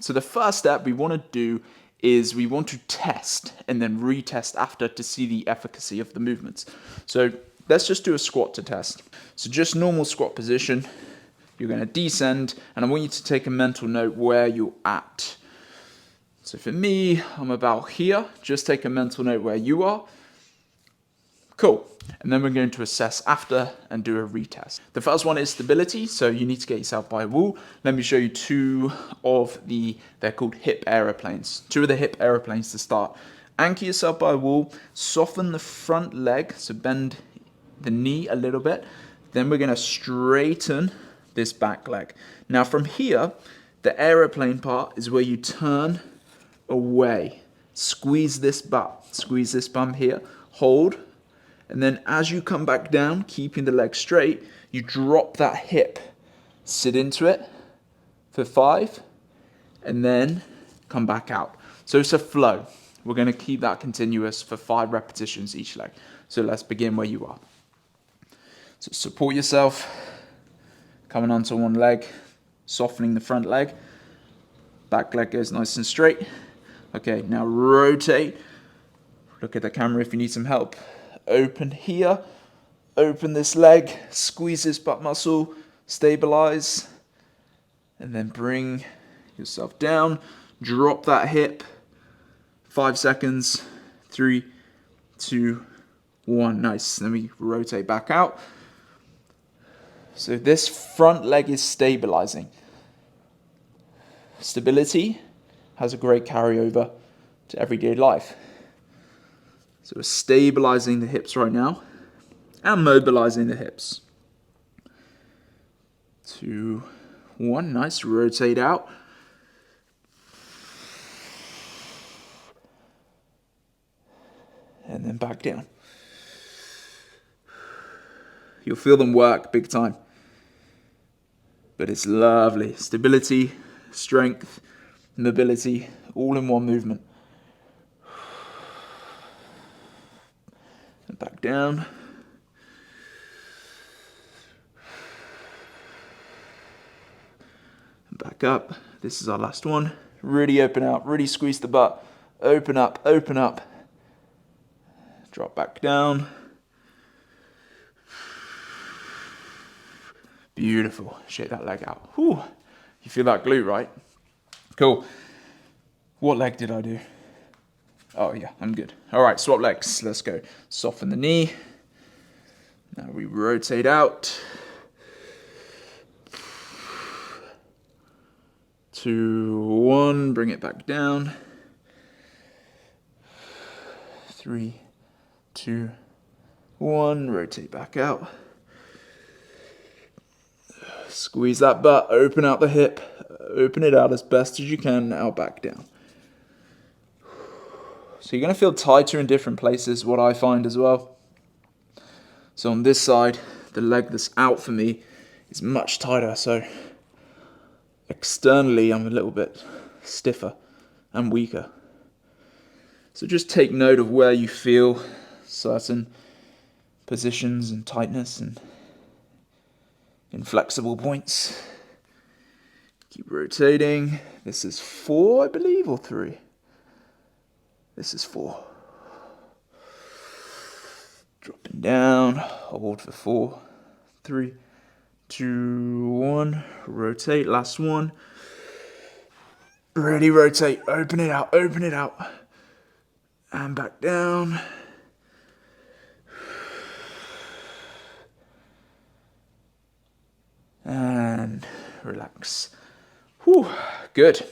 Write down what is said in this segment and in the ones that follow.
So the first step we want to do is we want to test and then retest after to see the efficacy of the movements. So let's just do a squat to test. So just normal squat position. You're going to descend, and I want you to take a mental note where you're at. So for me, I'm about here. Just take a mental note where you are. Cool. And then we're going to assess after and do a retest. The first one is stability. So you need to get yourself by a wall. Let me show you two of they're called hip aeroplanes. Two of the hip aeroplanes to start. Anchor yourself by a wall. Soften the front leg. So bend the knee a little bit. Then we're going to straighten this back leg. Now from here, the aeroplane part is where you turn away. Squeeze this butt. Squeeze this bum here. Hold. And then as you come back down, keeping the leg straight, you drop that hip. Sit into it for 5. And then come back out. So it's a flow. We're going to keep that continuous for 5 repetitions each leg. So let's begin where you are. So support yourself. Coming onto one leg, softening the front leg. Back leg goes nice and straight. Okay, now rotate. Look at the camera if you need some help. Open here. Open this leg. Squeeze this butt muscle. Stabilize. And then bring yourself down. Drop that hip. 5 seconds. 3, 2, 1. Nice. Then we rotate back out. So this front leg is stabilizing. Stability has a great carryover to everyday life. So we're stabilizing the hips right now and mobilizing the hips. 2, 1, nice, rotate out. And then back down. You'll feel them work big time. But it's lovely. Stability, strength, mobility, all in one movement. And back down. And back up. This is our last one. Really open out, really squeeze the butt. Open up, open up. Drop back down. Beautiful. Shake that leg out. Whew. You feel that glute, right? Cool. What leg did I do? Oh yeah, I'm good. All right, swap legs. Let's go. Soften the knee. Now we rotate out. 2, 1. Bring it back down. 3, 2, 1. Rotate back out. Squeeze that butt, open out the hip, open it out as best as you can, now back down. So you're going to feel tighter in different places, what I find as well. So on this side, the leg that's out for me is much tighter, so externally I'm a little bit stiffer and weaker. So just take note of where you feel certain positions and tightness and inflexible points. Keep rotating. This is 4, I believe, or 3. This is 4. Dropping down. Hold for 4, 3, 2, 1. Rotate. Last one. Really rotate. Open it out. Open it out. And back down. And relax. Whew, good.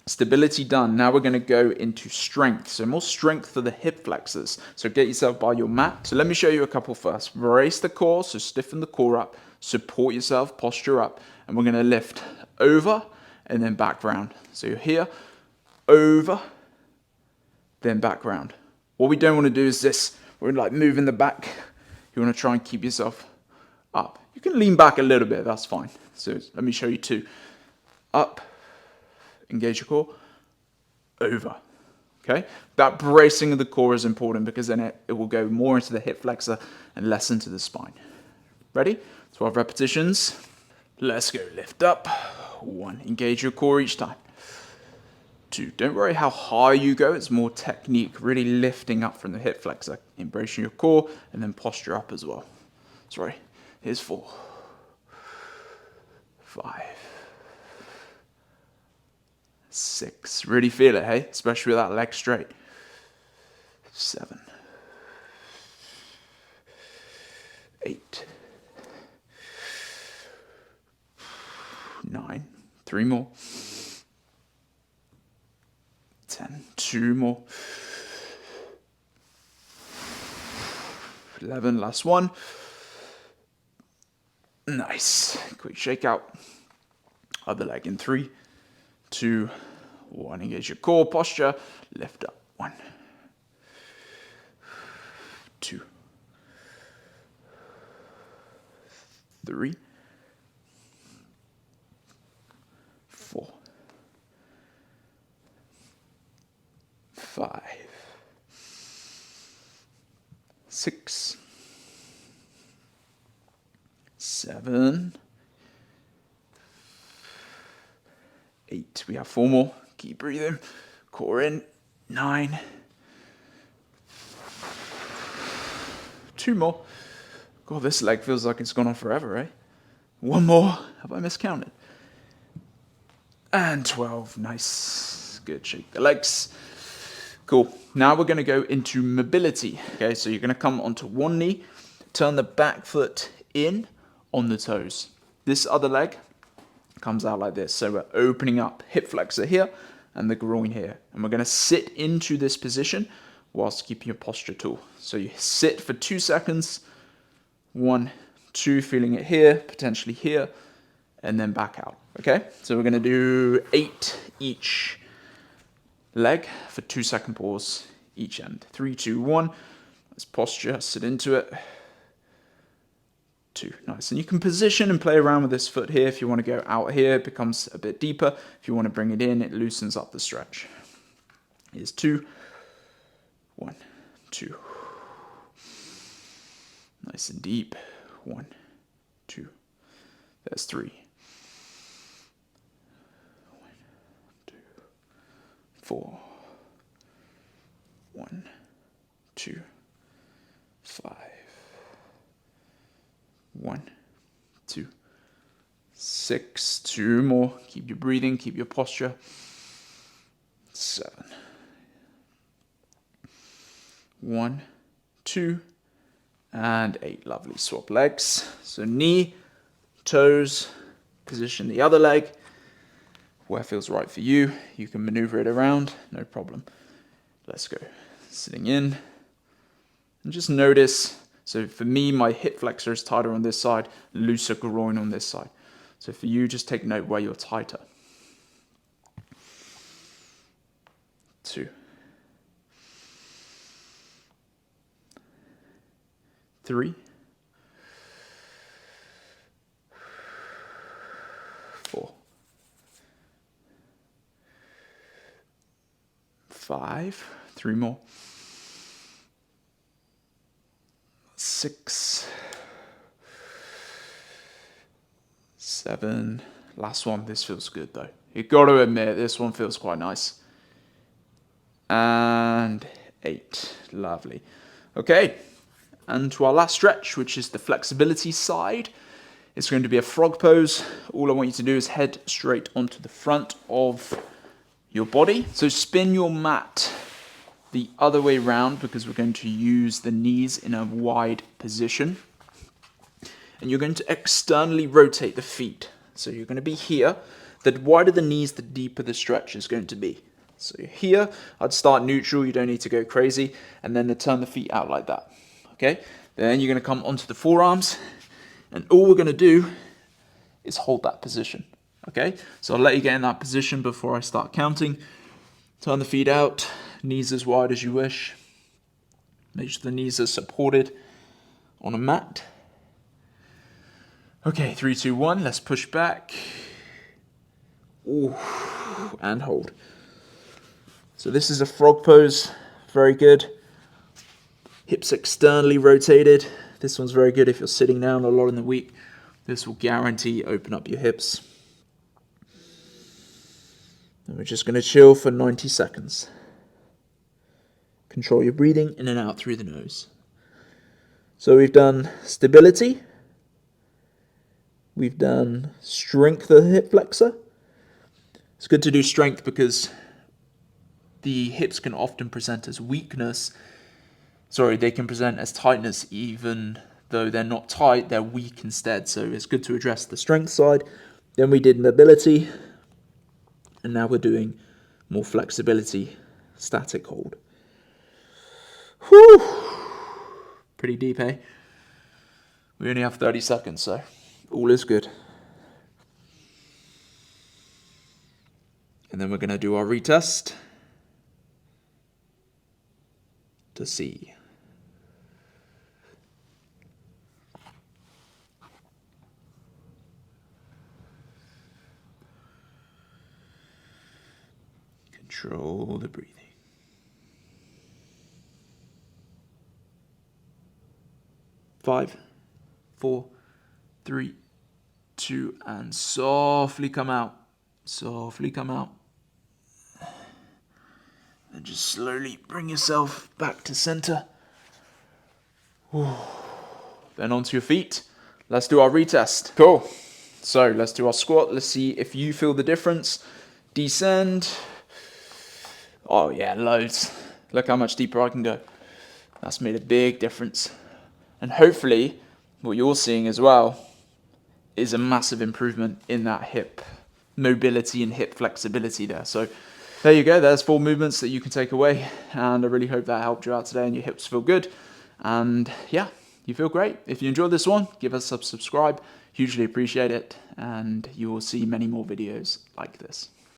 Stability done. Now we're going to go into strength. So more strength for the hip flexors. So get yourself by your mat. So let me show you a couple first. Brace the core, so stiffen the core up. Support yourself, posture up. And we're going to lift over and then back round. So you're here, over, then back round. What we don't want to do is this. We're like moving the back. You want to try and keep yourself up. You can lean back a little bit, that's fine. So let me show you 2. Up, engage your core, over. Okay? That bracing of the core is important because then it will go more into the hip flexor and less into the spine. Ready? 12 repetitions. Let's go. Lift up. 1. Engage your core each time. 2. Don't worry how high you go, it's more technique, really lifting up from the hip flexor, embracing your core, and then posture up as well. Sorry, here's 4, 5, 6. Really feel it, hey? Especially with that leg straight. 7, 8, 9. 3 more. 10. 2 more. 11. Last one. Nice. Quick shake out. Other leg in 3, 2, 1. Engage your core posture. Lift up. 1, 2, 3, 4, 5, 6, 7, 8. We have 4 more. Keep breathing. Core in. 9. 2 more. God, this leg feels like it's gone on forever, eh? 1 more. Have I miscounted? And 12. Nice. Good. Shake the legs. Cool. Now we're going to go into mobility. Okay, so you're going to come onto one knee, turn the back foot in on the toes. This other leg comes out like this. So we're opening up hip flexor here and the groin here. And we're going to sit into this position whilst keeping your posture tall. So you sit for 2 seconds. 1, 2, feeling it here, potentially here, and then back out. Okay, so we're going to do 8 each leg for 2-second pause each end. 3, 2, 1. Let's posture, sit into it. 2, nice. And you can position and play around with this foot here. If you want to go out here, it becomes a bit deeper. If you want to bring it in, it loosens up the stretch. Here's 2, 1, 2. Nice and deep. 1, 2. There's 3. 1, 2, 4. 1, 2, 5. 1, 2, 6. 2 more. Keep your breathing, keep your posture. 7. 1, 2, and 8. Lovely. Swap legs. So knee, toes, position the other leg where feels right for you. You can maneuver it around, no problem. Let's go. Sitting in. And just notice, so for me, my hip flexor is tighter on this side, looser groin on this side. So for you, just take note where you're tighter. 2. 3. 4. 5. 3 more. 6. 7. Last one. This feels good though. You got to admit, this one feels quite nice. And 8. Lovely. Okay. And to our last stretch, which is the flexibility side. It's going to be a frog pose. All I want you to do is head straight onto the front of your body. So spin your mat the other way around because we're going to use the knees in a wide position. And you're going to externally rotate the feet. So you're going to be here. The wider the knees, the deeper the stretch is going to be. So here, I'd start neutral. You don't need to go crazy. And then turn the feet out like that. Okay, then you're going to come onto the forearms, and all we're going to do is hold that position. Okay, so I'll let you get in that position before I start counting. Turn the feet out, knees as wide as you wish. Make sure the knees are supported on a mat. Okay, 3, 2, 1, let's push back. Ooh, and hold. So this is a frog pose, very good. Hips externally rotated. This one's very good if you're sitting down a lot in the week. This will guarantee open up your hips. And we're just going to chill for 90 seconds. Control your breathing in and out through the nose. So we've done stability. We've done strength of the hip flexor. It's good to do strength because the hips can often present as weakness. Sorry, they can present as tightness even though they're not tight, they're weak instead. So it's good to address the strength side. Then we did mobility. And now we're doing more flexibility, static hold. Whew! Pretty deep, eh? We only have 30 seconds, so all is good. And then we're going to do our retest to see. Control the breathing. 5, 4, 3, 2, and softly come out. Softly come out. And just slowly bring yourself back to center. Then onto your feet. Let's do our retest. Cool. So let's do our squat. Let's see if you feel the difference. Descend. Oh yeah, loads. Look how much deeper I can go. That's made a big difference. And hopefully, what you're seeing as well is a massive improvement in that hip mobility and hip flexibility there. So there you go. There's 4 movements that you can take away. And I really hope that helped you out today and your hips feel good. And yeah, you feel great. If you enjoyed this one, give us a subscribe. Hugely appreciate it. And you will see many more videos like this.